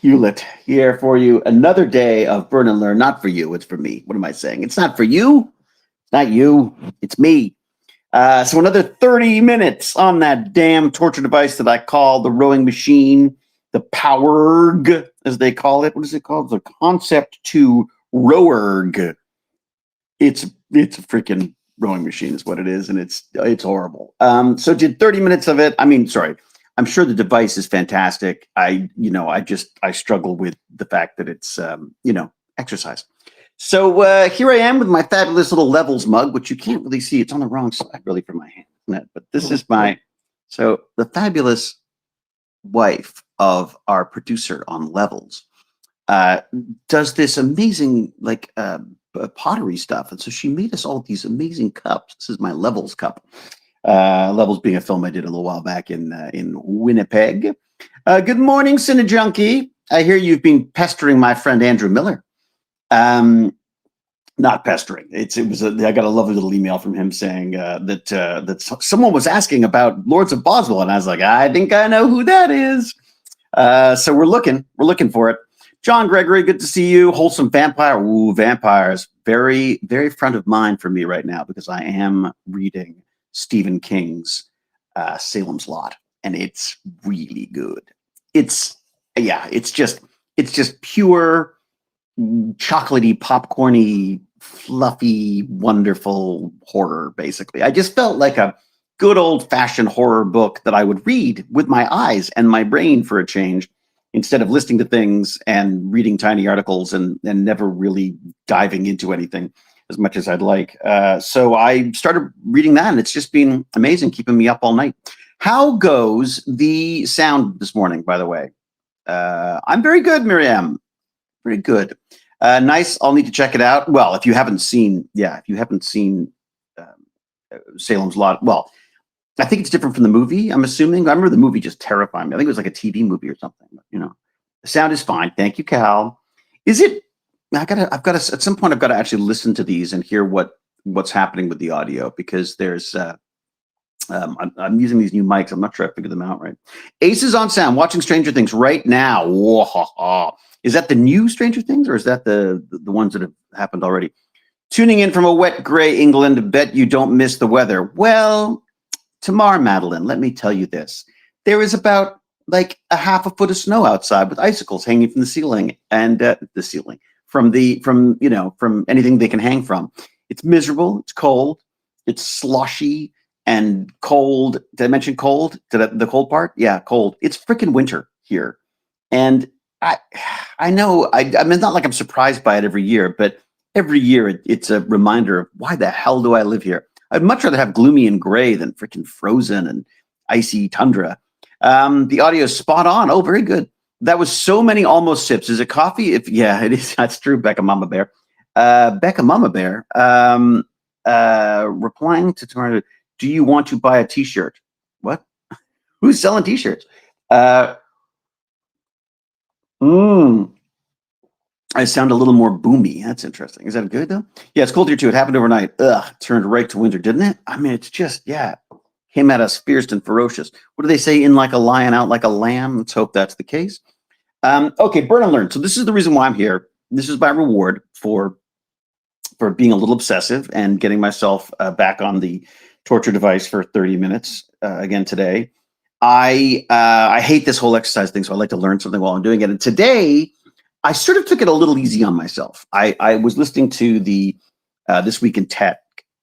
Hewlett here for you. Another day of Burn and Learn. Not for you, it's for me. What am I saying? It's not for you. It's not you. It's me. So another 30 minutes on that damn torture device that I call the rowing machine, the Powerg, as they call it. What is it called? The Concept 2 Rowerg. It's a freaking rowing machine is what it is, and it's horrible. So did 30 minutes of it. I'm sure the device is fantastic. I struggle with the fact that it's exercise. So here I am with my fabulous little Levels mug, which you can't really see. It's on the wrong side, really, for my hand, isn't it? But this is the fabulous wife of our producer on Levels does this amazing pottery stuff, and so she made us all these amazing cups. This is my Levels cup. Levels being a film I did a little while back in Winnipeg. Good morning, Cinejunkie. I hear you've been pestering my friend Andrew Miller. Not pestering. I got a lovely little email from him saying that someone was asking about Lords of Boswell, and I was like, I think I know who that is. So we're looking for it. John Gregory, good to see you. Wholesome Vampire. Ooh, vampires. Very, very front of mind for me right now because I am reading Stephen King's Salem's Lot, and it's really good. It's just pure chocolatey, popcorny, fluffy, wonderful horror, basically. I just felt like a good old-fashioned horror book that I would read with my eyes and my brain for a change, instead of listening to things and reading tiny articles and never really diving into anything as much as I'd like. So I started reading that, and it's just been amazing, keeping me up all night. How goes the sound this morning, by the way? I'm very good, Miriam. Very good. Nice. I'll need to check it out. Well, if you haven't seen Salem's Lot, well, I think it's different from the movie, I'm assuming. I remember the movie just terrifying me. I think it was like a TV movie or something. But, the sound is fine. Thank you, Cal. Is it? At some point I've got to actually listen to these and hear what's happening with the audio, because there's I'm using these new mics. I'm not sure I figured them out right. Ace is on sound, watching Stranger Things right now. Whoa. Is that the new Stranger Things, or is that the ones that have happened already? Tuning in from a wet gray England. Bet you don't miss the weather. Well, tomorrow, Madeline, let me tell you this. There is about like a half a foot of snow outside with icicles hanging from the ceiling, and from anything they can hang from. It's miserable. It's cold. It's sloshy and cold. Did I mention cold? The cold part? Yeah, cold. It's freaking winter here. And I know, I mean, it's not like I'm surprised by it every year, but every year it's a reminder of why the hell do I live here? I'd much rather have gloomy and gray than freaking frozen and icy tundra. The audio is spot on. Oh, very good. That was so many almost sips. Is it coffee? Yeah, it is. That's true. Becca Mama Bear. Becca Mama Bear. Replying to tomorrow. Do you want to buy a T-shirt? What? Who's selling T-shirts? I sound a little more boomy. That's interesting. Is that good though? Yeah, it's cold here too. It happened overnight. Ugh, turned right to winter, didn't it? I mean, it's just, came at us fierce and ferocious. What do they say? In like a lion, out like a lamb. Let's hope that's the case. Okay, Burn and Learn. So this is the reason why I'm here. This is my reward for being a little obsessive and getting myself back on the torture device for 30 minutes again today. I hate this whole exercise thing, so I like to learn something while I'm doing it. And today, I sort of took it a little easy on myself. I was listening to the This Week in Tech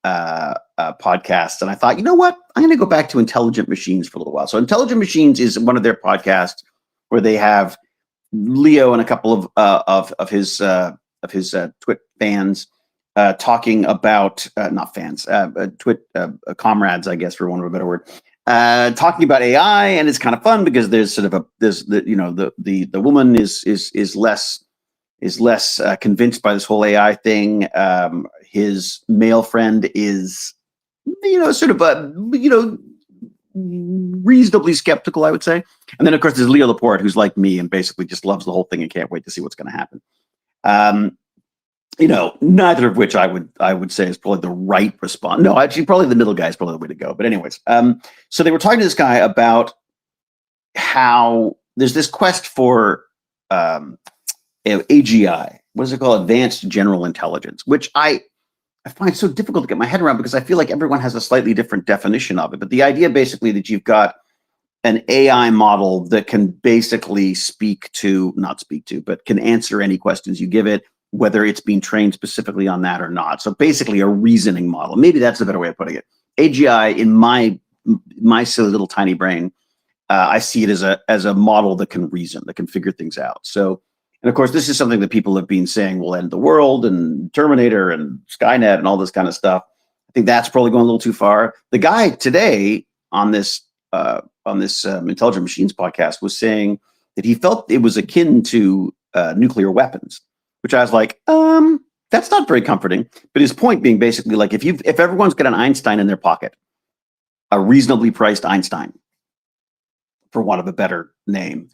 podcast, and I thought, you know what? I'm going to go back to Intelligent Machines for a little while. So Intelligent Machines is one of their podcasts where they have Leo and a couple of his Twit fans talking about not fans, Twit comrades, I guess, for want of a better word, talking about AI, and it's kind of fun because there's sort of the woman is less convinced by this whole AI thing. His male friend is reasonably skeptical, I would say. And then of course there's Leo Laporte, who's like me and basically just loves the whole thing and can't wait to see what's going to happen. Neither of which I would say is probably the right response. No, actually, probably the middle guy is probably the way to go. But anyways, so they were talking to this guy about how there's this quest for AGI. What is it called? Advanced General Intelligence, which I find so difficult to get my head around because I feel like everyone has a slightly different definition of it. But the idea basically that you've got an AI model that can basically not speak to, but can answer any questions you give it, whether it's being trained specifically on that or not. So basically a reasoning model. Maybe that's a better way of putting it. AGI, in my silly little tiny brain, I see it as a model that can reason, that can figure things out. So, and of course, this is something that people have been saying will end the world, and Terminator and Skynet and all this kind of stuff. I think that's probably going a little too far. The guy today on this Intelligent Machines podcast was saying that he felt it was akin to nuclear weapons, which I was like, that's not very comforting. But his point being basically like, if everyone's got an Einstein in their pocket, a reasonably priced Einstein, for want of a better name,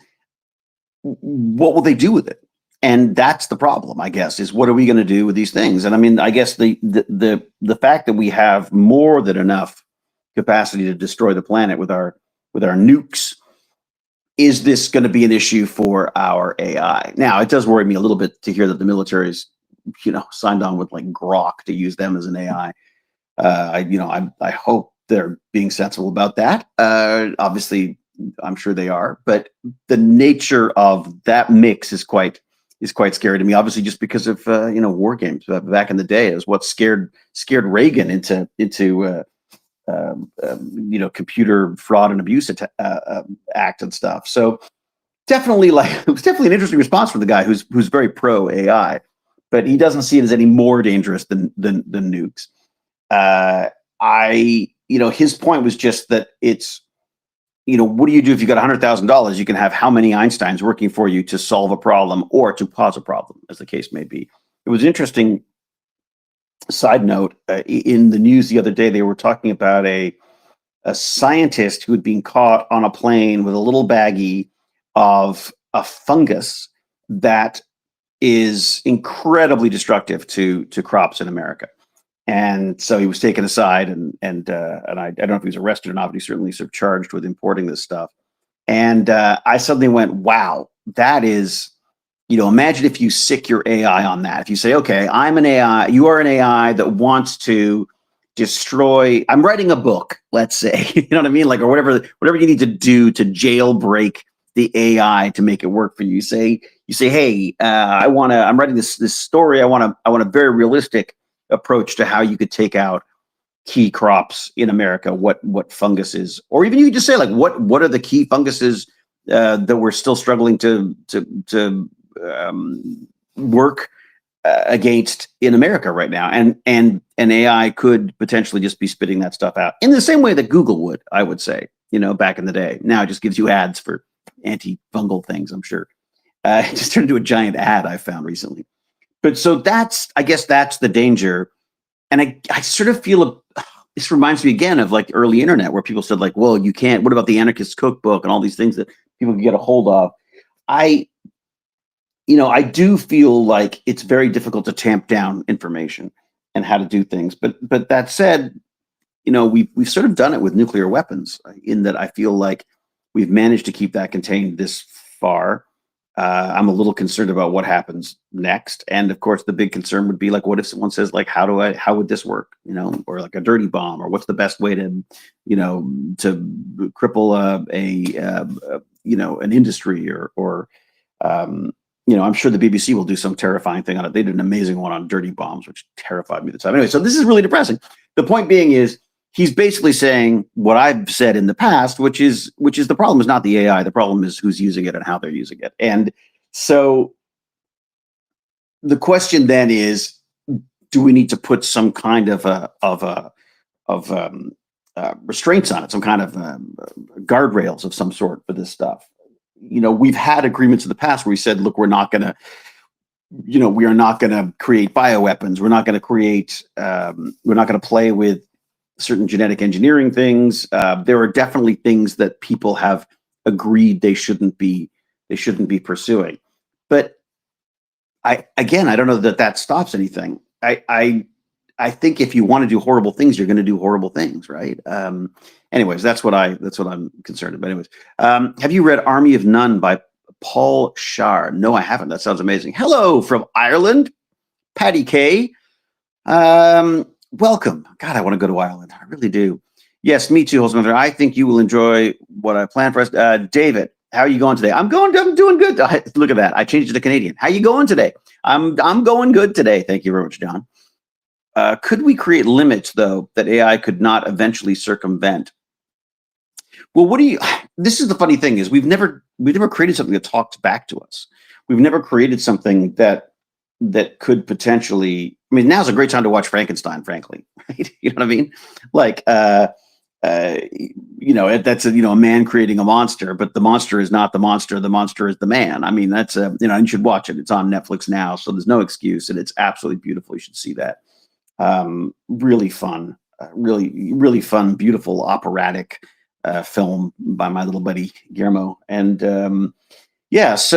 what will they do with it? And that's the problem, I guess, is what are we going to do with these things? And I mean, I guess the fact that we have more than enough capacity to destroy the planet with our nukes, is this going to be an issue for our AI? Now, it does worry me a little bit to hear that the military's, signed on with like Grok to use them as an AI. I hope they're being sensible about that. Obviously, I'm sure they are, but the nature of that mix is quite scary to me. Obviously, just because of war games back in the day is what scared Reagan into computer fraud and abuse act and stuff. So definitely, it was definitely an interesting response from the guy who's very pro AI, but he doesn't see it as any more dangerous than nukes. His point was just that it's, what do you do if you got $100,000? You can have how many Einsteins working for you to solve a problem or to cause a problem, as the case may be. It was interesting. Side note, in the news the other day, they were talking about a scientist who had been caught on a plane with a little baggie of a fungus that is incredibly destructive to crops in America. And so he was taken aside, and I don't know if he was arrested or not, but he's certainly sort of charged with importing this stuff. And I suddenly went, wow, that is, imagine if you sick your AI on that. If you say, okay, I'm an AI, you are an AI that wants to destroy, I'm writing a book, let's say, you know what I mean? Like, or whatever you need to do to jailbreak the AI to make it work for you. You say, hey, I'm writing this story. I want a very realistic approach to how you could take out key crops in America, what fungus is, or even you could just say like, what are the key funguses that we're still struggling to work against in America right now, and an AI could potentially just be spitting that stuff out in the same way that Google would, I would say, back in the day. Now it just gives you ads for antifungal things, I'm sure. It just turned into a giant ad I found recently. But so I guess that's the danger. And I sort of feel this reminds me again of like early internet where people said like, well, you can't, what about the anarchist cookbook and all these things that people can get a hold of? I do feel like it's very difficult to tamp down information and how to do things. But that said, we've sort of done it with nuclear weapons in that I feel like we've managed to keep that contained this far. I'm a little concerned about what happens next. And of course, the big concern would be like, what if someone says like, how would this work? Or like a dirty bomb, or what's the best way to cripple an industry or I'm sure the BBC will do some terrifying thing on it. They did an amazing one on dirty bombs, which terrified me at the time. Anyway, so this is really depressing. The point being is he's basically saying what I've said in the past, which is the problem is not the AI. The problem is who's using it and how they're using it. And so the question then is, do we need to put some kind of restraints on it, some kind of guardrails of some sort for this stuff? We've had agreements in the past where we said, look, we are not going to create bioweapons. We're not going to play with certain genetic engineering things. There are definitely things that people have agreed they shouldn't be pursuing. But I don't know that stops anything. I think if you want to do horrible things, you're going to do horrible things, right? Anyways, that's what I'm concerned about. Anyways, have you read Army of None by Paul Shar. No, I haven't. That sounds amazing. Hello from Ireland, Patty K. Welcome. God, I want to go to Ireland. I really do. Yes, me too, Holzman. I think you will enjoy what I planned for us. David, how are you going today? I'm doing good. Look at that. I changed it to Canadian. How you going today? I'm going good today. Thank you very much, John. Could we create limits, though, that AI could not eventually circumvent? Well, this is the funny thing is we've never created something that talks back to us. We've never created something that could potentially, I mean, now's a great time to watch Frankenstein, frankly, right? You know what I mean? Like, that's a man creating a monster, but the monster is not the monster. The monster is the man. I mean, that's you should watch it. It's on Netflix now, so there's no excuse, and it's absolutely beautiful. You should see that. Really fun, really fun, beautiful operatic film by my little buddy Guillermo, and it's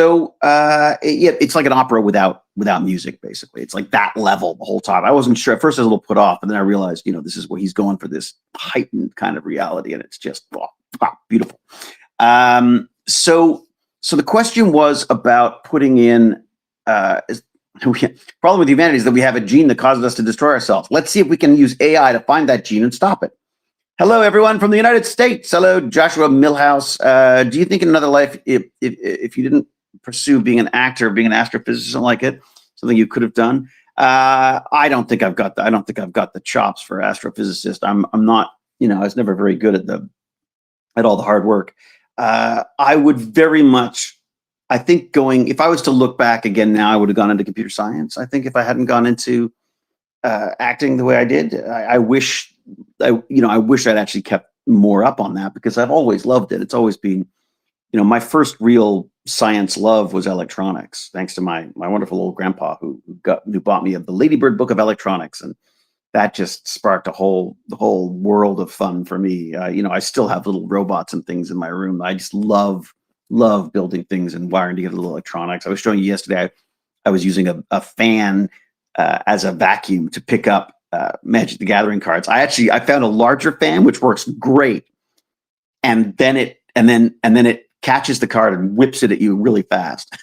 like an opera without music, basically. It's like that level the whole time. I wasn't sure at first. I was a little put off, but then I realized, this is what he's going for, this heightened kind of reality, and it's just beautiful. So the question was about putting in. Problem with humanity is that we have a gene that causes us to destroy ourselves. Let's see if we can use AI to find that gene and stop it. Hello, everyone from the United States. Hello, Joshua Millhouse. Do you think in another life, if you didn't pursue being an actor, being an astrophysicist, something like it, something you could have done? I don't think I've got the chops for astrophysicist. I'm not. I was never very good at all the hard work. I would very much. I think if I was to look back again now, I would have gone into computer science. I think if I hadn't gone into acting the way I did, I wish I'd actually kept more up on that, because I've always loved it. It's always been, my first real science love was electronics, thanks to my wonderful old grandpa who bought me the Lady Bird Book of Electronics, and that just sparked the whole world of fun for me. I still have little robots and things in my room. I just love building things and wiring together little electronics. I was showing you yesterday, I was using a fan as a vacuum to pick up Magic the Gathering cards. I found a larger fan which works great, and then it catches the card and whips it at you really fast,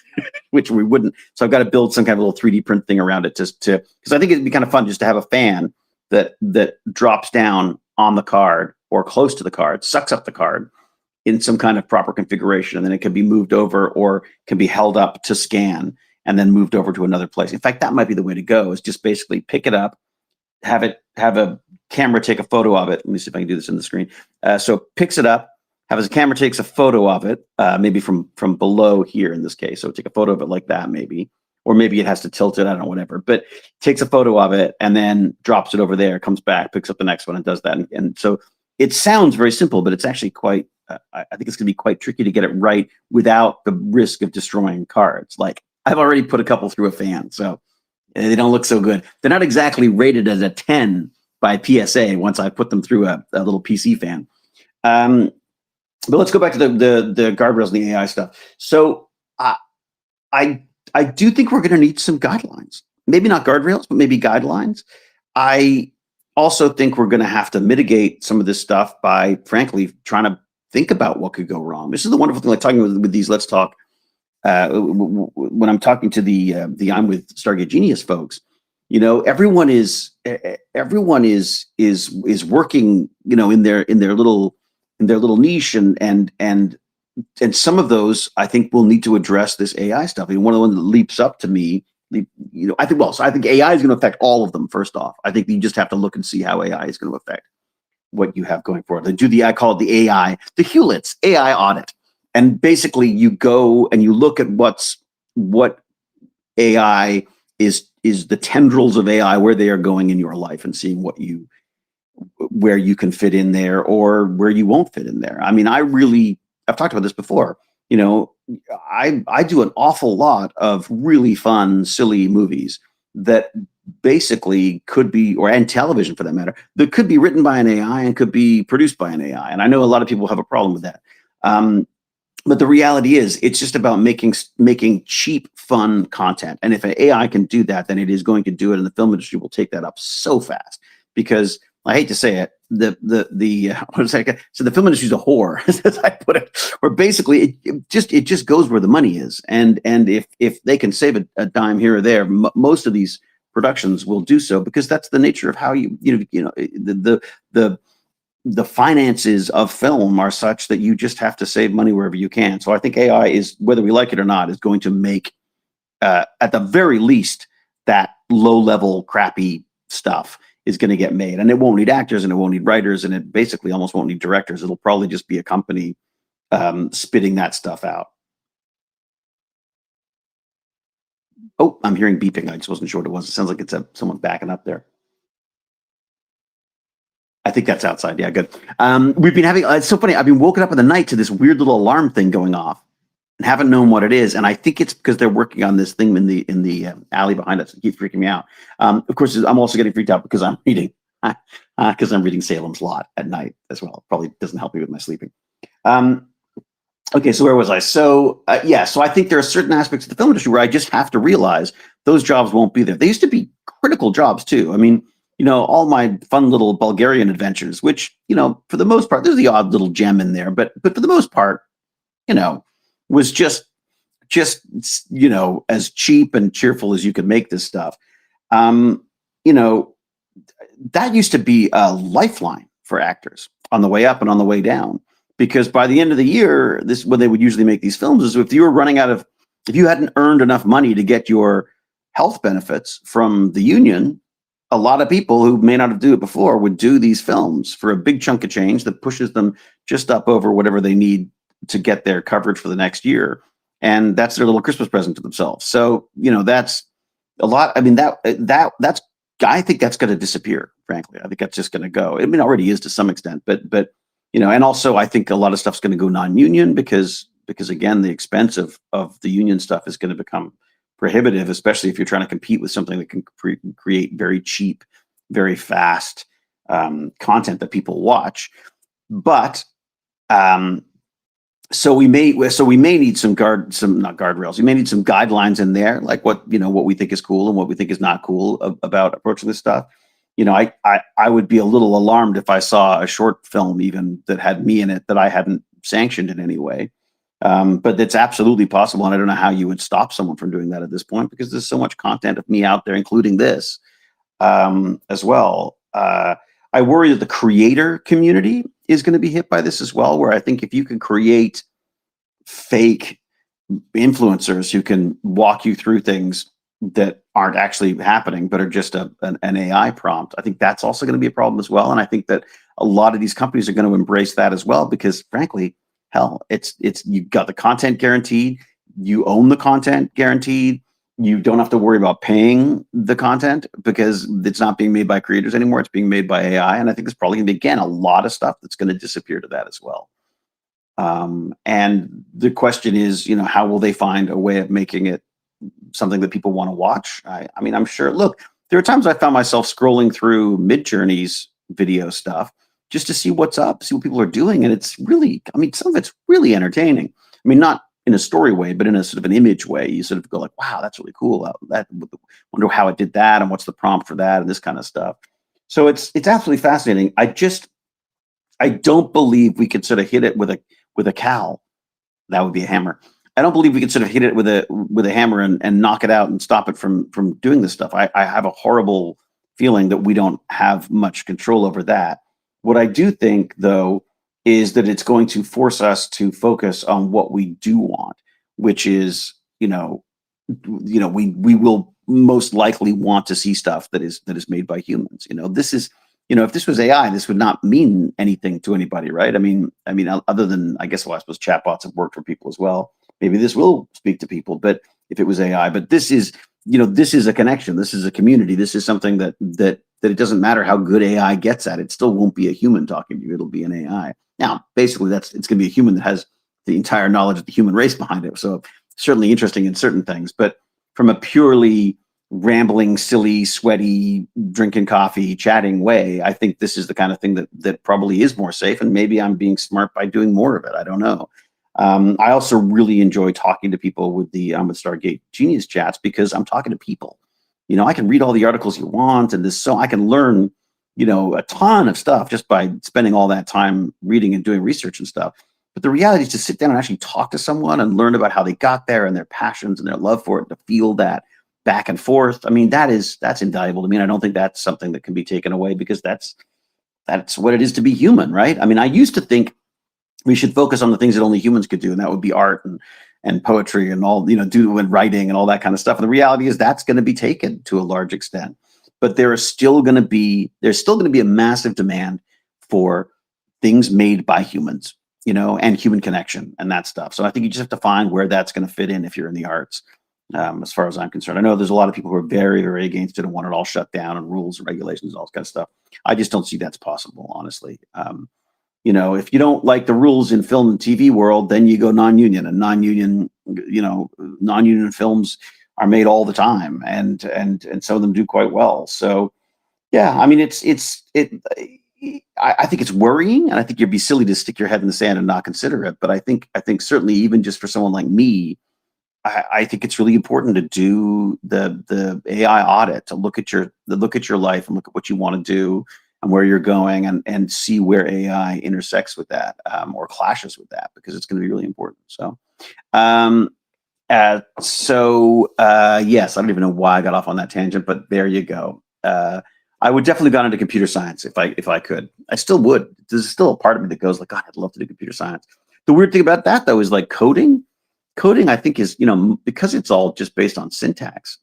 which we wouldn't. So I've got to build some kind of little 3D print thing around it because I think it'd be kind of fun just to have a fan that drops down on the card or close to the card, sucks up the card in some kind of proper configuration, and then it can be moved over or can be held up to scan and then moved over to another place. In fact, that might be the way to go, is just basically pick it up, have a camera take a photo of it. Let me see if I can do this in the screen. So picks it up, have a camera takes a photo of it, maybe from below here in this case. So take a photo of it like that, maybe, or maybe it has to tilt it, I don't know, whatever, but takes a photo of it and then drops it over there, comes back, picks up the next one and does that. And so it sounds very simple, but it's actually quite, I think it's going to be quite tricky to get it right without the risk of destroying cards. Like, I've already put a couple through a fan, so they don't look so good. They're not exactly rated as a 10 by PSA once I put them through a little PC fan. But let's go back to the guardrails and the AI stuff. So I do think we're going to need some guidelines. Maybe not guardrails, but maybe guidelines. I also think we're going to have to mitigate some of this stuff by, frankly, trying to think about what could go wrong. This is the wonderful thing, like talking with these Let's Talk. When I'm talking to the I'm with Stargate Genius folks, everyone is working, in their little niche, and some of those I think will need to address this AI stuff. I mean, one of the ones that leaps up to me, I think AI is going to affect all of them. First off, I think you just have to look and see how AI is going to affect what you have going forward. I call it the AI, the Hewlett's AI audit. And basically you go and you look at what AI is the tendrils of AI, where they are going in your life, and seeing where you can fit in there or where you won't fit in there. I mean, I've talked about this before. I do an awful lot of really fun, silly movies that basically could be, and television for that matter, that could be written by an AI and could be produced by an AI. And I know a lot of people have a problem with that. But the reality is, it's just about making cheap, fun content. And if an AI can do that, then it is going to do it, and the film industry will take that up so fast, because I hate to say it, what is that? So the film industry is a whore, as I put it, where basically it just goes where the money is, and if they can save a dime here or there, most of these productions will do so because that's the nature of how the finances of film are such that you just have to save money wherever you can. So I think AI is, whether we like it or not, is going to make at the very least that low level crappy stuff is going to get made, and it won't need actors and it won't need writers and it basically almost won't need directors. It'll probably just be a company spitting that stuff out. Oh, I'm hearing beeping. I just wasn't sure what it was. It sounds like it's someone backing up there. I think that's outside. Yeah, good. We've been having, it's so funny. I've been woken up in the night to this weird little alarm thing going off and haven't known what it is. And I think it's because they're working on this thing in the alley behind us. It keeps freaking me out. Of course, I'm also getting freaked out because I'm reading Salem's Lot at night as well. Probably doesn't help me with my sleeping. Okay, so where was I? So yeah, so I think there are certain aspects of the film industry where I just have to realize those jobs won't be there. They used to be critical jobs too. I mean, all my fun little Bulgarian adventures, which, for the most part, there's the odd little gem in there, but for the most part, was just as cheap and cheerful as you could make this stuff. That used to be a lifeline for actors on the way up and on the way down, because by the end of the year, this when they would usually make these films is if you were running out of, if you hadn't earned enough money to get your health benefits from the union, a lot of people who may not have done it before would do these films for a big chunk of change that pushes them just up over whatever they need to get their coverage for the next year. And that's their little Christmas present to themselves. So, that's a lot. I mean, that's, I think that's going to disappear, frankly. I think that's just going to go. I mean, it already is to some extent, but, and also I think a lot of stuff's going to go non-union because again, the expense of the union stuff is going to become prohibitive, especially if you're trying to compete with something that can create very cheap, very fast content that people watch. But so we may need some not guardrails. We may need some guidelines in there, like what we think is cool and what we think is not cool about approaching this stuff. I would be a little alarmed if I saw a short film even that had me in it that I hadn't sanctioned in any way. But it's absolutely possible, and I don't know how you would stop someone from doing that at this point because there's so much content of me out there, including this as well. I worry that the creator community is going to be hit by this as well, where I think if you can create fake influencers who can walk you through things that aren't actually happening but are just an AI prompt, I think that's also going to be a problem as well. And I think that a lot of these companies are going to embrace that as well because, frankly, hell, it's you got the content guaranteed, you own the content guaranteed, you don't have to worry about paying the content because it's not being made by creators anymore, it's being made by AI. And I think there's probably going to be, again, a lot of stuff that's going to disappear to that as well. And the question is, how will they find a way of making it something that people want to watch? I mean, I'm sure, look, there are times I found myself scrolling through Midjourney's video stuff just to see what's up, see what people are doing. And it's really, I mean, some of it's really entertaining. I mean, not in a story way, but in a sort of an image way. You sort of go like, wow, that's really cool. That wonder how it did that and what's the prompt for that and this kind of stuff. So it's absolutely fascinating. I don't believe we could sort of hit it with a cowl. That would be a hammer. I don't believe we could sort of hit it with a hammer and knock it out and stop it from doing this stuff. I have a horrible feeling that we don't have much control over that. What I do think, though, is that it's going to force us to focus on what we do want, which is, we will most likely want to see stuff that is made by humans. This is, if this was AI, this would not mean anything to anybody, right? I mean, other than, I guess, well, I suppose chatbots have worked for people as well. Maybe this will speak to people, but if it was AI, but this is, this is a connection. This is a community. This is something that it doesn't matter how good AI gets at. It still won't be a human talking to you. It'll be an AI. Now, basically, it's going to be a human that has the entire knowledge of the human race behind it. So certainly interesting in certain things, but from a purely rambling, silly, sweaty, drinking coffee, chatting way, I think this is the kind of thing that probably is more safe. And maybe I'm being smart by doing more of it. I don't know. I also really enjoy talking to people with with Stargate Genius chats because I'm talking to people. I can read all the articles you want, and I can learn a ton of stuff just by spending all that time reading and doing research and stuff. But the reality is to sit down and actually talk to someone and learn about how they got there and their passions and their love for it, to feel that back and forth. I mean, that's invaluable to me. And I don't think that's something that can be taken away, because that's what it is to be human, right? I mean, I used to think we should focus on the things that only humans could do, and that would be art and poetry and all, and writing and all that kind of stuff. And the reality is that's going to be taken to a large extent. But there's still going to be a massive demand for things made by humans, and human connection and that stuff. So I think you just have to find where that's going to fit in if you're in the arts, as far as I'm concerned. I know there's a lot of people who are very, very against it and want it all shut down and rules and regulations and all this kind of stuff. I just don't see that's possible, honestly. If you don't like the rules in film and TV world, then you go non-union, and non-union films are made all the time, and some of them do quite well. So, yeah, I mean, I think it's worrying, and I think you'd be silly to stick your head in the sand and not consider it. But I think certainly, even just for someone like me, I think it's really important to do the AI audit, to look at your life and look at what you want to do and where you're going, and see where AI intersects with that, or clashes with that, because it's going to be really important. So, yes, I don't even know why I got off on that tangent, but there you go. I would definitely have gone into computer science if I could. I still would. There's still a part of me that goes like, God, I'd love to do computer science. The weird thing about that, though, is like coding. Coding, I think, is, because it's all just based on syntax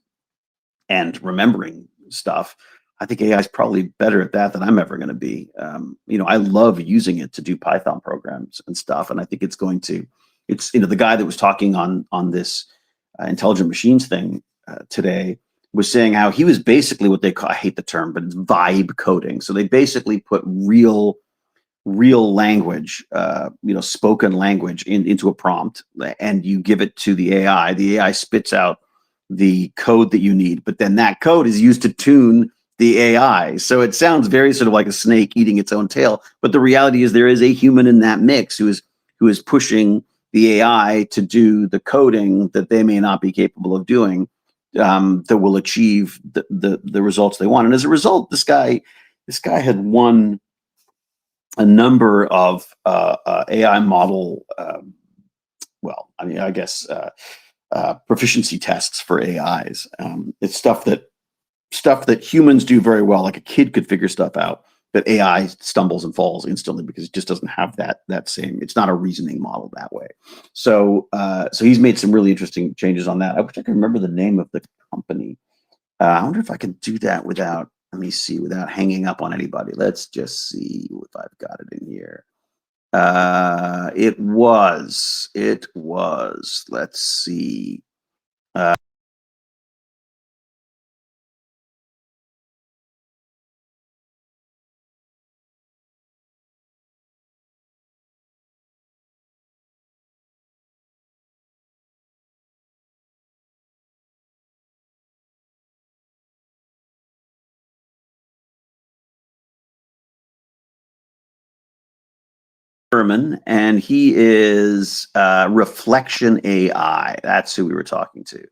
and remembering stuff. I think AI is probably better at that than I'm ever going to be. I love using it to do Python programs and stuff, and I think it's the guy that was talking on this intelligent machines thing today was saying how he was basically what they call, I hate the term, but it's vibe coding. So they basically put real language, spoken language into a prompt, and you give it to the AI. The AI spits out the code that you need, but then that code is used to tune the AI. So it sounds very sort of like a snake eating its own tail, but the reality is there is a human in that mix who is pushing the AI to do the coding that they may not be capable of doing, that will achieve the results they want. And as a result, this guy had won a number of AI model, proficiency tests for AIs. It's stuff that humans do very well, like a kid could figure stuff out, but AI stumbles and falls instantly because it just doesn't have that same. It's not a reasoning model that way. So he's made some really interesting changes on that. I wish I could remember the name of the company. I wonder if I can do that without hanging up on anybody. Let's just see if I've got it in here. It was. Let's see. And he is Reflection AI. That's who we were talking to.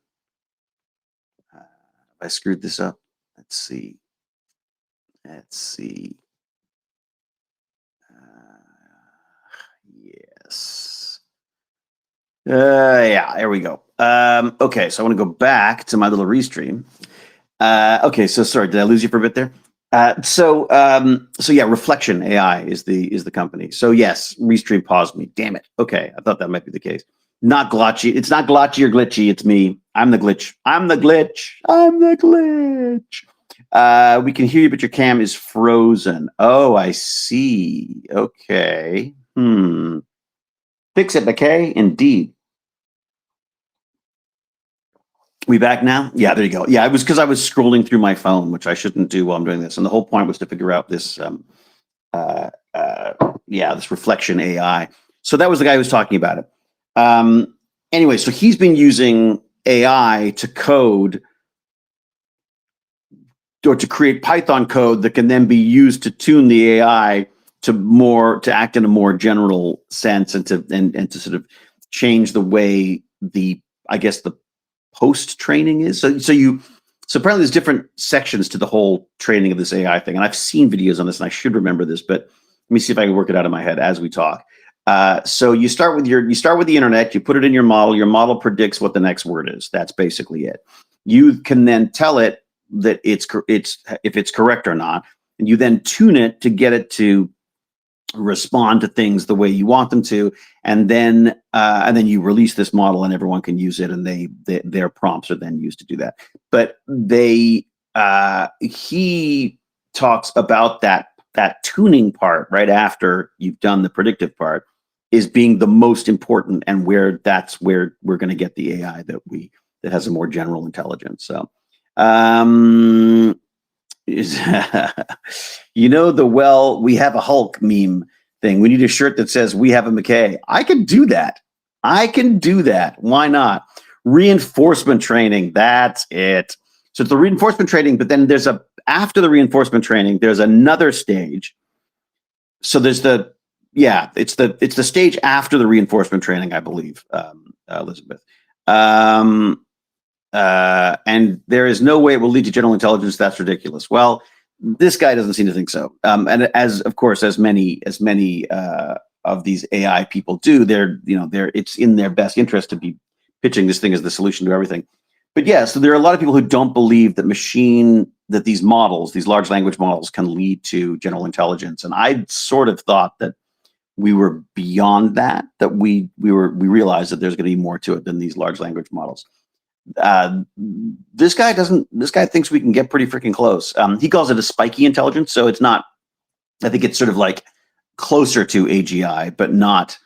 I screwed this up. Let's see. Yes. Yeah, there we go. Okay, so I want to go back to my little restream. Okay, so sorry, did I lose you for a bit there? So yeah, Reflection AI is the company. So yes, restream paused me. Damn it. Okay, I thought that might be the case. Not glotchy. It's not glotchy or glitchy. It's me. I'm the glitch. We can hear you, but your cam is frozen. Oh, I see. Okay. Fix it, McKay. Indeed. We back now? Yeah, there you go. Yeah, it was because I was scrolling through my phone, which I shouldn't do while I'm doing this. And the whole point was to figure out this, this Reflection AI. So that was the guy who was talking about it. Anyway, so he's been using AI to code or to create Python code that can then be used to tune the AI to act in a more general sense and to sort of change the way the post training is. So you So apparently there's different sections to the whole training of this AI thing. And I've seen videos on this and I should remember this, but let me see if I can work it out in my head as we talk. So you start with the internet, you put it in your model predicts what the next word is. That's basically it. You can then tell it that if it's correct or not, and you then tune it to get it to respond to things the way you want them to, and then you release this model and everyone can use it, and their prompts are then used to do that. But he talks about that tuning part right after you've done the predictive part is being the most important, and that's where we're going to get the AI that has a more general intelligence. So we have a Hulk meme thing. We need a shirt that says we have a McKay. I can do that. Why not? Reinforcement training. That's it. So it's the reinforcement training, but then after the reinforcement training, there's another stage. So there's it's the stage after the reinforcement training, I believe, Elizabeth. And there is no way it will lead to general intelligence. That's ridiculous. Well, this guy doesn't seem to think so. And as many of these AI people do, it's in their best interest to be pitching this thing as the solution to everything. But yeah, so there are a lot of people who don't believe that these large language models can lead to general intelligence. And I sort of thought that we were beyond that we realized that there's going to be more to it than these large language models. This guy thinks we can get pretty freaking close. He calls it a spiky intelligence. So it's not, I think it's sort of like closer to AGI, but not,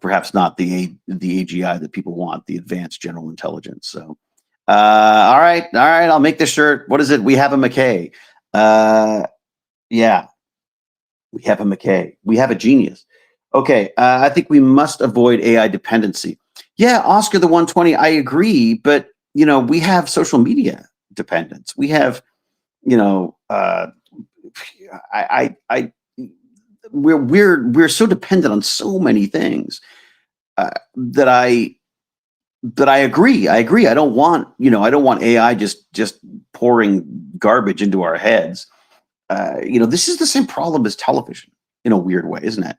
perhaps not the AGI that people want, the advanced general intelligence. So, all right. I'll make this shirt. What is it? We have a McKay. Yeah, we have a McKay. We have a genius. Okay. I think we must avoid AI dependency. Yeah, Oscar the 120, I agree, but we have social media dependence. We have, we're so dependent on so many things that I agree. I don't want AI just pouring garbage into our heads. This is the same problem as television in a weird way, isn't it?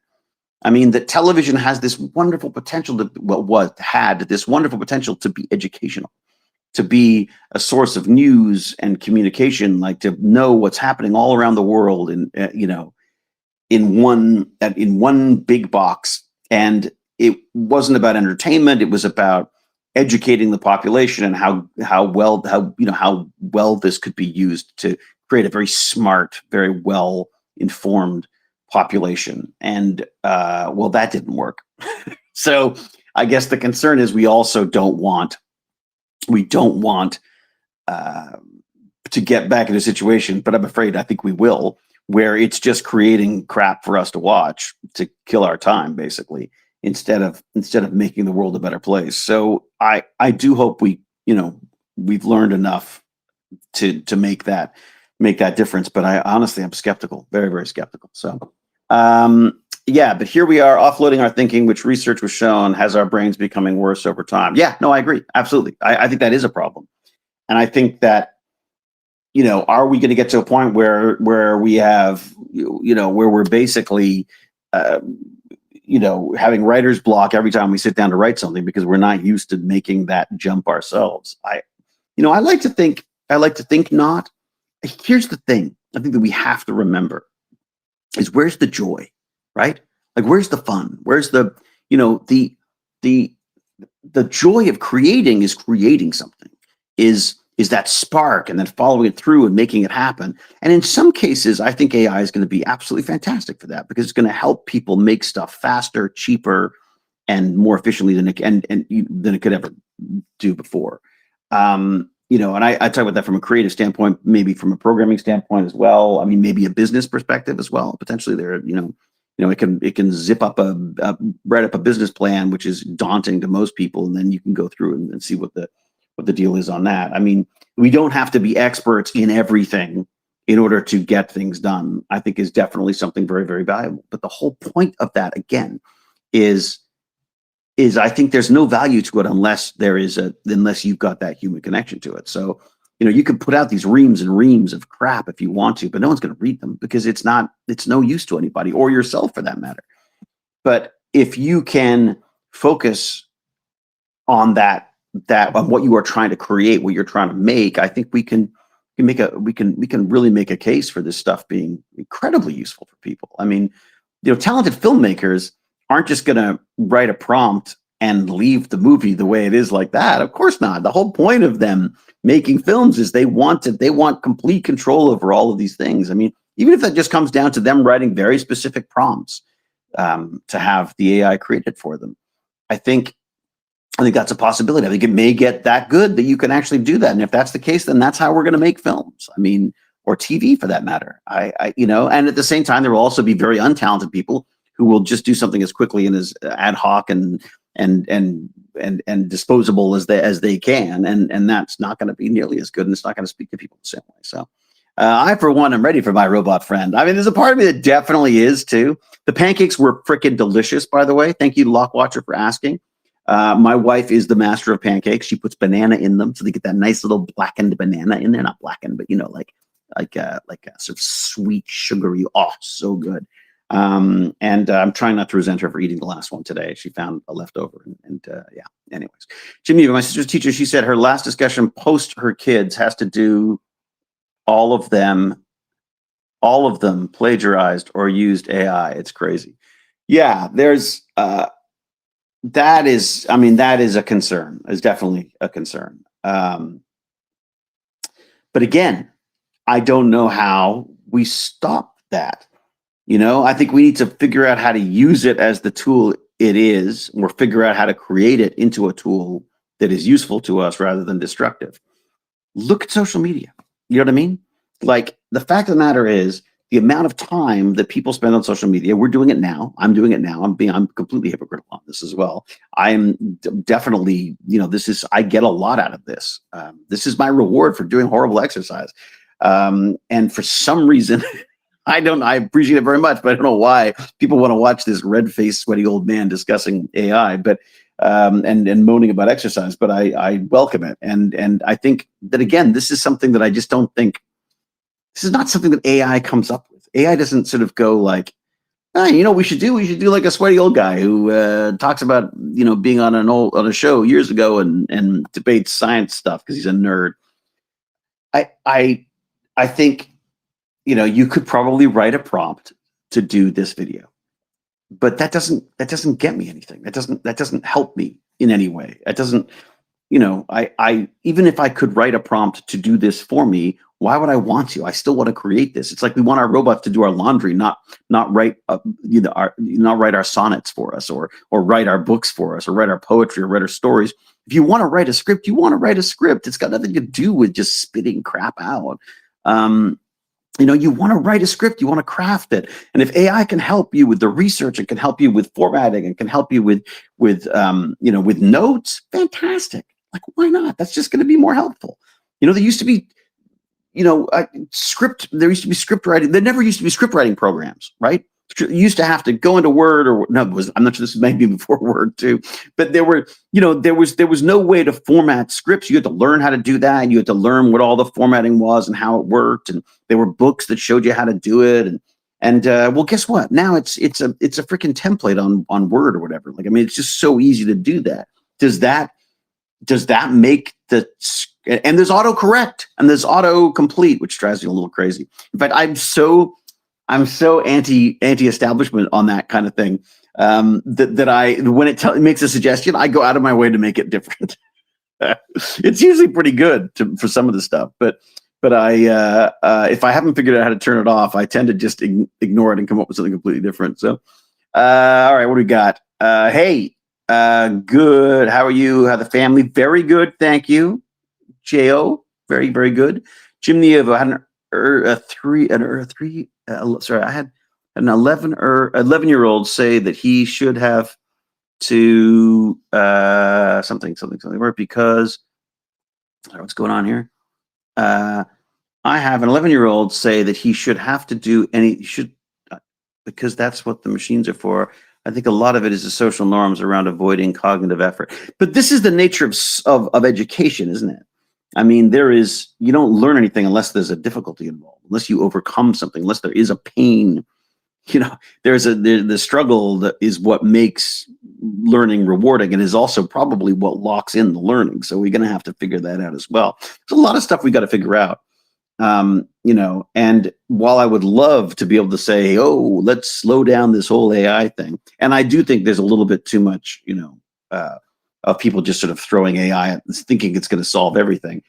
I mean, that television has this wonderful potential had this wonderful potential to be educational, to be a source of news and communication, like to know what's happening all around the world, and in one big box. And it wasn't about entertainment; it was about educating the population and how well this could be used to create a very smart, very well informed population. And that didn't work. So I guess the concern is we don't want to get back in a situation, but I'm afraid I think we will, where it's just creating crap for us to watch to kill our time, basically, instead of making the world a better place. So I do hope we've learned enough to make that difference. But I'm skeptical, very, very skeptical. So but here we are offloading our thinking, which research was shown has our brains becoming worse over time. Yeah, no, I agree. Absolutely. I think that is a problem. And I think that, are we going to get to a point where we have, where we're basically, having writer's block every time we sit down to write something because we're not used to making that jump ourselves. I like to think not. Here's the thing. I think that we have to remember is where's the joy, right? Like, where's the fun? Where's the joy of creating is creating something, is that spark, and then following it through and making it happen. And in some cases, I think AI is going to be absolutely fantastic for that, because it's going to help people make stuff faster, cheaper, and more efficiently than it could ever do before. And I talk about that from a creative standpoint, maybe from a programming standpoint as well. I mean, maybe a business perspective as well. Potentially there, it can write up a business plan, which is daunting to most people. And then you can go through and see what the deal is on that. I mean, we don't have to be experts in everything in order to get things done, I think is definitely something very, very valuable. But the whole point of that, again, is I think there's no value to it unless you've got that human connection to it. So you could put out these reams and reams of crap if you want to, but no one's going to read them because it's no use to anybody or yourself for that matter. But if you can focus on on what you are trying to create, what you're trying to make, I think we can really make a case for this stuff being incredibly useful for people. I mean, talented filmmakers aren't just going to write a prompt and leave the movie the way it is like that. Of course not. The whole point of them making films is they want complete control over all of these things. I mean, even if that just comes down to them writing very specific prompts to have the AI created for them, I think that's a possibility. I think it may get that good that you can actually do that. And if that's the case, then that's how we're going to make films. I mean, or TV for that matter. And at the same time, there will also be very untalented people who will just do something as quickly and as ad hoc and disposable as they can. And that's not going to be nearly as good. And it's not going to speak to people the same way. So I, for one, am ready for my robot friend. I mean, there's a part of me that definitely is too. The pancakes were freaking delicious, by the way. Thank you to Lockwatcher for asking. My wife is the master of pancakes. She puts banana in them, so they get that nice little blackened banana in there. Not blackened, but like a sort of sweet, sugary. Oh, so good. And I'm trying not to resent her for eating the last one today. She found a leftover, and yeah. Anyways, Jimmy, my sister's teacher, she said her last discussion post her kids has to do all of them plagiarized or used AI. It's crazy. Yeah, there's. That is a concern. Is definitely a concern. But again, I don't know how we stop that. I think we need to figure out how to use it as the tool it is, or figure out how to create it into a tool that is useful to us rather than destructive. Look at social media. You know what I mean? Like, the fact of the matter is, the amount of time that people spend on social media, we're doing it now. I'm doing it now. I'm completely hypocritical on this as well. I am definitely, I get a lot out of this. This is my reward for doing horrible exercise. And for some reason, I appreciate it very much, but I don't know why people want to watch this red-faced, sweaty old man discussing AI, but and moaning about exercise, but I welcome it. And I think that, again, this is something that I just don't think. This is not something that AI comes up with. AI doesn't sort of go like, we should do like a sweaty old guy who talks about, being on a show years ago and debates science stuff because he's a nerd. I think, you could probably write a prompt to do this video, but that doesn't get me anything. That doesn't help me in any way. It doesn't, I even if I could write a prompt to do this for me, why would I want to? I still want to create this. It's like we want our robots to do our laundry, not write our sonnets for us, or write our books for us, or write our poetry, or write our stories. If you want to write a script, you want to write a script. It's got nothing to do with just spitting crap out. You want to write a script, you want to craft it. And if AI can help you with the research, it can help you with formatting, and can help you with notes, fantastic. Like, why not? That's just going to be more helpful. There used to be, there used to be script writing. There never used to be script writing programs, right? You used to have to go into Word, or no, I'm not sure, this may be before Word too, but there was no way to format scripts. You had to learn how to do that. You had to learn what all the formatting was and how it worked. And there were books that showed you how to do it. And well, guess what? Now it's a freaking template on Word or whatever. Like, I mean, it's just so easy to do that. Does that make and there's autocorrect and there's autocomplete, which drives me a little crazy. In fact, I'm so anti-establishment on that kind of thing, that when it makes a suggestion, I go out of my way to make it different. It's usually pretty good for some of the stuff, but I if I haven't figured out how to turn it off, I tend to just ignore it and come up with something completely different. So, all right, what do we got? Hey, good. How are you? How the family? Very good, thank you. Jo, very, very good. Jim Neo, I had I had an 11-year-old say that he should have to something because what's going on here? I have an 11-year-old say that he should have to do because that's what the machines are for. I think a lot of it is the social norms around avoiding cognitive effort. But this is the nature of education, isn't it? I mean, you don't learn anything unless there's a difficulty involved, unless you overcome something, unless there is a pain. The struggle that is what makes learning rewarding, and is also probably what locks in the learning. So we're going to have to figure that out as well. There's a lot of stuff we got to figure out. And while I would love to be able to say, oh, let's slow down this whole AI thing, and I do think there's a little bit too much, of people just sort of throwing AI at thinking it's going to solve everything.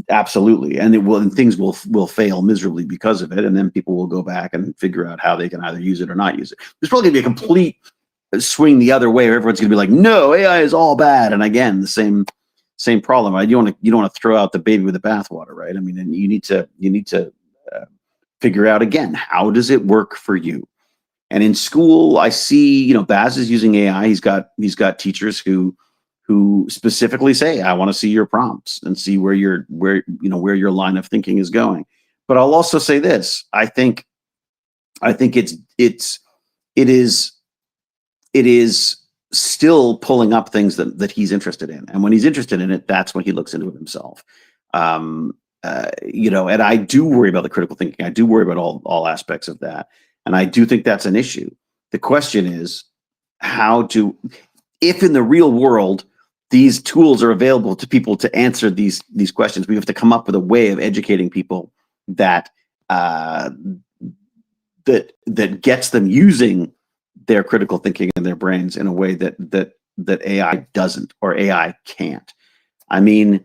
Absolutely. And things will fail miserably because of it. And then people will go back and figure out how they can either use it or not use it. There's probably gonna be a complete swing the other way, where everyone's gonna be like, no, AI is all bad. And again, the same problem. Right? You don't want to throw out the baby with the bathwater, right? I mean, and you need to figure out, again, how does it work for you? And in school, I see, Baz is using AI. He's got teachers who specifically say, I want to see your prompts and see where your line of thinking is going. But I'll also say this: I think it is still pulling up things that he's interested in, and when he's interested in it, that's when he looks into it himself. And I do worry about the critical thinking. I do worry about all aspects of that, and I do think that's an issue. The question is, if in the real world these tools are available to people to answer these questions, we have to come up with a way of educating people that gets them using their critical thinking in their brains in a way that AI doesn't, or AI can't. I mean,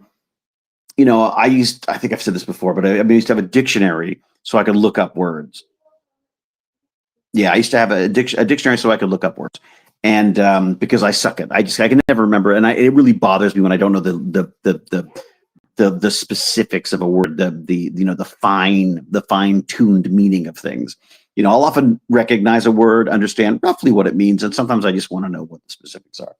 I think I've said this before, but I used to have a dictionary so I could look up words. Yeah, I used to have a dictionary so I could look up words. And because I suck at it, I can never remember, and it really bothers me when I don't know the specifics of a word, the fine-tuned meaning of things. I'll often recognize a word, understand roughly what it means, and sometimes I just want to know what the specifics are.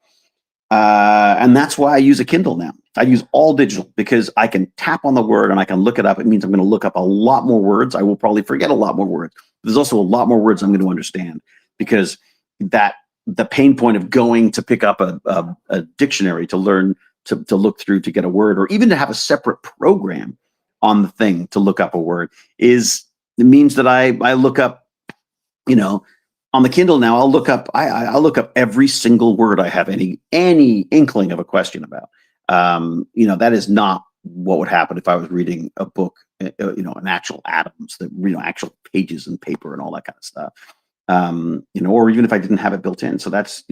And that's why I use a Kindle now. I use all digital because I can tap on the word and I can look it up. It means I'm going to look up a lot more words. I will probably forget a lot more words. There's also a lot more words I'm going to understand, because the pain point of going to pick up a dictionary to learn to look through to get a word, or even to have a separate program on the thing to look up a word, it means that I look up, on the Kindle now, I'll look up every single word I have any inkling of a question about. That is not what would happen if I was reading a book, an actual atoms, actual pages and paper and all that kind of stuff. Or even if I didn't have it built in. So that's,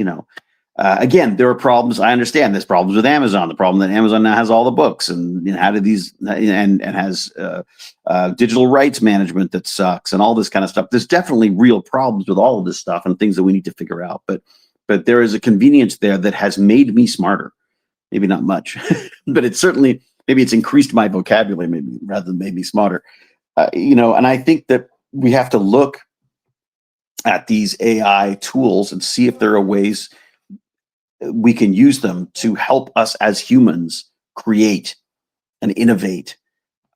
again, there are problems. I understand there's problems with Amazon. The problem that Amazon now has all the books, and how do these, and has digital rights management that sucks, and all this kind of stuff. There's definitely real problems with all of this stuff and things that we need to figure out. But there is a convenience there that has made me smarter. Maybe not much, but maybe it's increased my vocabulary, maybe, rather than made me smarter. And I think that we have to look at these AI tools and see if there are ways we can use them to help us as humans create and innovate,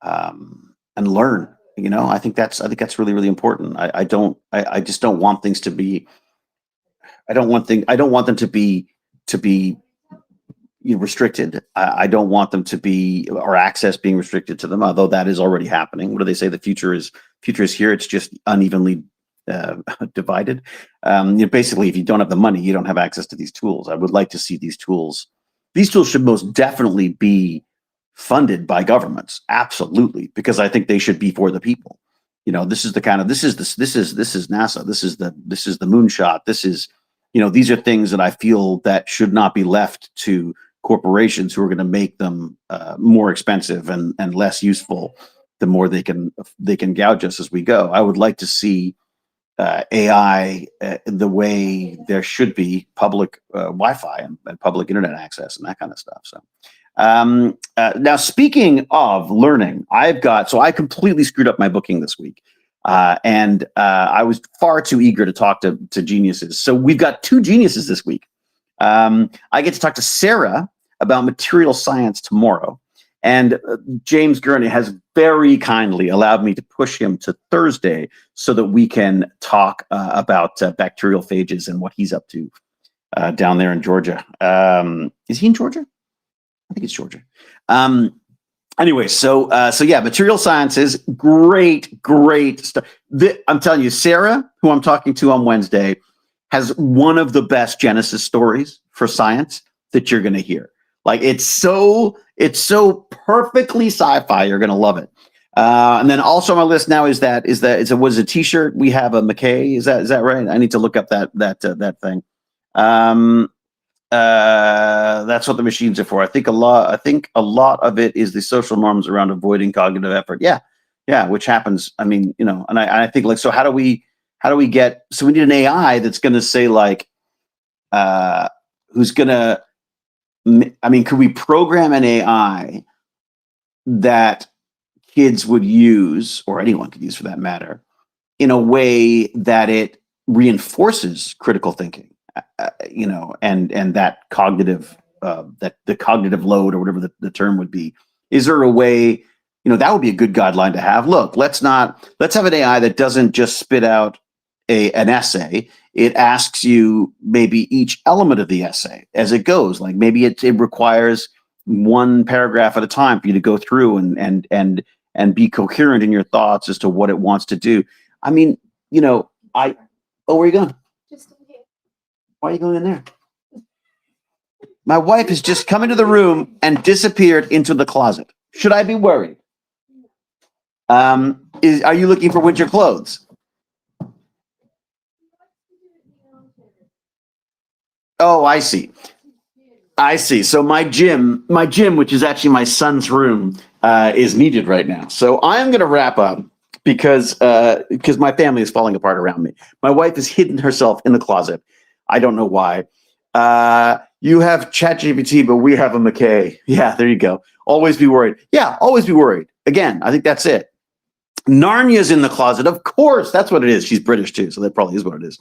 and learn. I think that's really, really important. I just don't want things to be. I don't want them to be restricted. I don't want them to be, or access being restricted to them, although that is already happening. What do they say? The future is here. It's just unevenly divided. Basically, if you don't have the money, you don't have access to these tools. I would like to see these tools. These tools should most definitely be funded by governments, absolutely, because I think they should be for the people. This is NASA. This is the moonshot. These are things that I feel that should not be left to corporations who are going to make them more expensive and less useful. The more they can gouge us as we go. I would like to see AI the way there should be public Wi-Fi and public internet access and that kind of stuff. So now, speaking of learning, I completely screwed up my booking this week. And I was far too eager to talk to geniuses. So we've got two geniuses this week. I get to talk to Sarah about material science tomorrow. And James Gurney has very kindly allowed me to push him to Thursday so that we can talk about bacterial phages and what he's up to down there in Georgia. Is he in Georgia? I think it's Georgia. Anyway, so yeah, material sciences, great stuff. I'm telling you, Sarah, who I'm talking to on Wednesday, has one of the best Genesis stories for science that you're going to hear. Like it's so perfectly sci-fi. You're going to love it. And then also on my list now is was a T-shirt. We have a McKay. Is that right? I need to look up that thing. That's what the machines are for. I think a lot of it is the social norms around avoiding cognitive effort. Yeah, which happens. I mean, and I think like, so how do we get? So we need an AI that's going to say like, who's going to? I mean, could we program an AI that kids would use, or anyone could use for that matter, in a way that it reinforces critical thinking? And that cognitive, that the cognitive load or whatever the term would be. Is there a way, that would be a good guideline to have? Look, let's have an AI that doesn't just spit out an essay. It asks you maybe each element of the essay as it goes. Like maybe it requires one paragraph at a time for you to go through and be coherent in your thoughts as to what it wants to do. I mean, where are you going? Why are you going in there? My wife has just come into the room and disappeared into the closet. Should I be worried? Are you looking for winter clothes? Oh, I see. So my gym, which is actually my son's room, is needed right now. So I am going to wrap up because my family is falling apart around me. My wife has hidden herself in the closet. I don't know why. You have ChatGPT, but we have a McKay. Yeah, there you go. Always be worried. Yeah, always be worried. Again, I think that's it. Narnia's in the closet. Of course, that's what it is. She's British too, so that probably is what it is.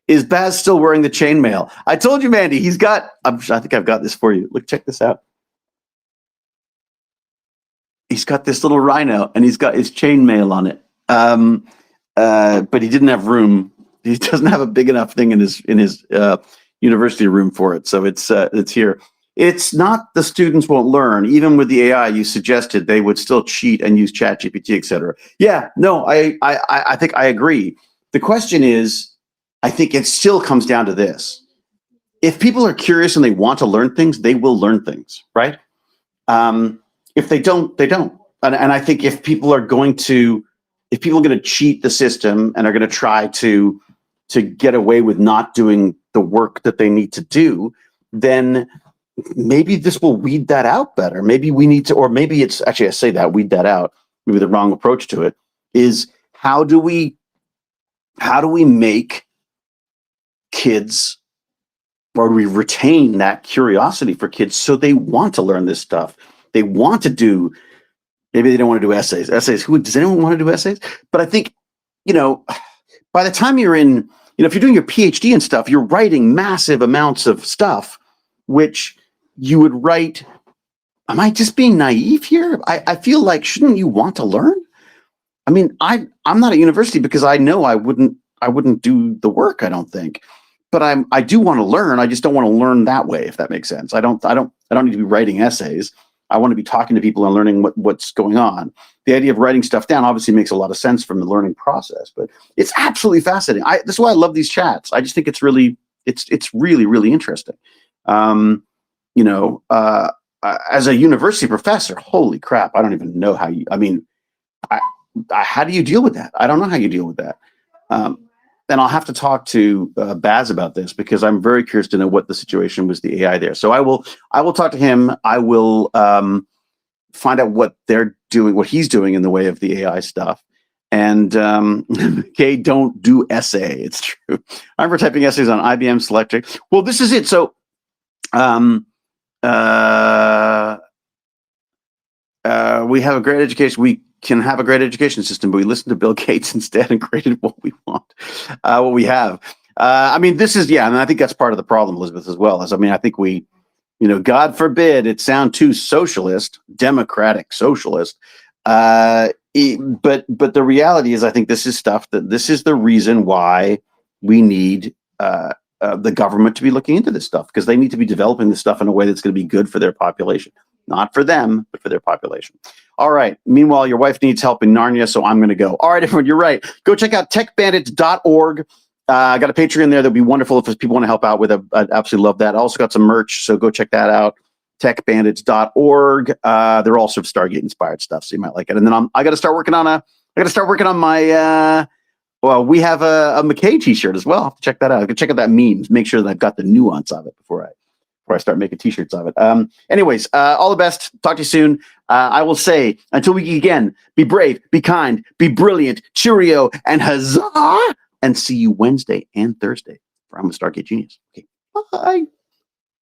Is Baz still wearing the chainmail? I told you, Mandy, he's got, I think I've got this for you. Look, check this out. He's got this little rhino and he's got his chainmail on it. But he didn't have room. He doesn't have a big enough thing in his university room for it. So it's here. It's not the students won't learn. Even with the AI, you suggested they would still cheat and use ChatGPT, et cetera. Yeah, no, I think I agree. The question is, I think it still comes down to this. If people are curious and they want to learn things, they will learn things, right? If they don't, they don't. And I think if people are going to cheat the system and are going to try to get away with not doing the work that they need to do, then maybe this will weed that out better. Maybe we need to, or maybe it's actually, I say that, weed that out, maybe the wrong approach to it is how do we make kids, or do we retain that curiosity for kids so they want to learn this stuff? They want to do, maybe they don't want to do essays. Does anyone want to do essays? But I think, by the time you're in, if you're doing your PhD and stuff, you're writing massive amounts of stuff, which you would write. Am I just being naive here? I feel like, shouldn't you want to learn? I mean, I'm not at university because I know I wouldn't do the work, I don't think. But I do want to learn. I just don't want to learn that way, if that makes sense. I don't need to be writing essays. I want to be talking to people and learning what's going on. The idea of writing stuff down obviously makes a lot of sense from the learning process, but it's absolutely fascinating. That's why I love these chats. I just think it's really interesting. As a university professor, holy crap, I don't even know how you, how do you deal with that? I don't know how you deal with that. And I'll have to talk to Baz about this because I'm very curious to know what the situation was, the AI there. So I will talk to him. I will find out what they're doing, what he's doing in the way of the AI stuff. And okay, don't do essay. It's true. I remember typing essays on IBM Selectric. Well, this is it. So we have a great education. We can have a great education system, but we listen to Bill Gates instead and created what we want, what we have. This is, and I think that's part of the problem, Elizabeth, as well. I think we, God forbid it sound too socialist, democratic socialist. But the reality is, I think this is stuff this is the reason why we need the government to be looking into this stuff, because they need to be developing this stuff in a way that's going to be good for their population. Not for them, but for their population. All right. Meanwhile, your wife needs help in Narnia, so I'm going to go. All right, everyone, you're right. Go check out techbandits.org. I got a Patreon there. That'd be wonderful if people want to help out with it. I'd absolutely love that. I also got some merch, so go check that out. Techbandits.org. There are all sorts of Stargate inspired stuff, so you might like it. And then I got to start working on my. Well, we have a McKay T-shirt as well. I'll have to check that out. I can check out that memes. Make sure that I've got the nuance of it before I start making T-shirts of it. Anyways, all the best. Talk to you soon. I will say, until we meet again, be brave, be kind, be brilliant, cheerio, and huzzah! And see you Wednesday and Thursday for I'm a Stargate Genius. Okay, bye.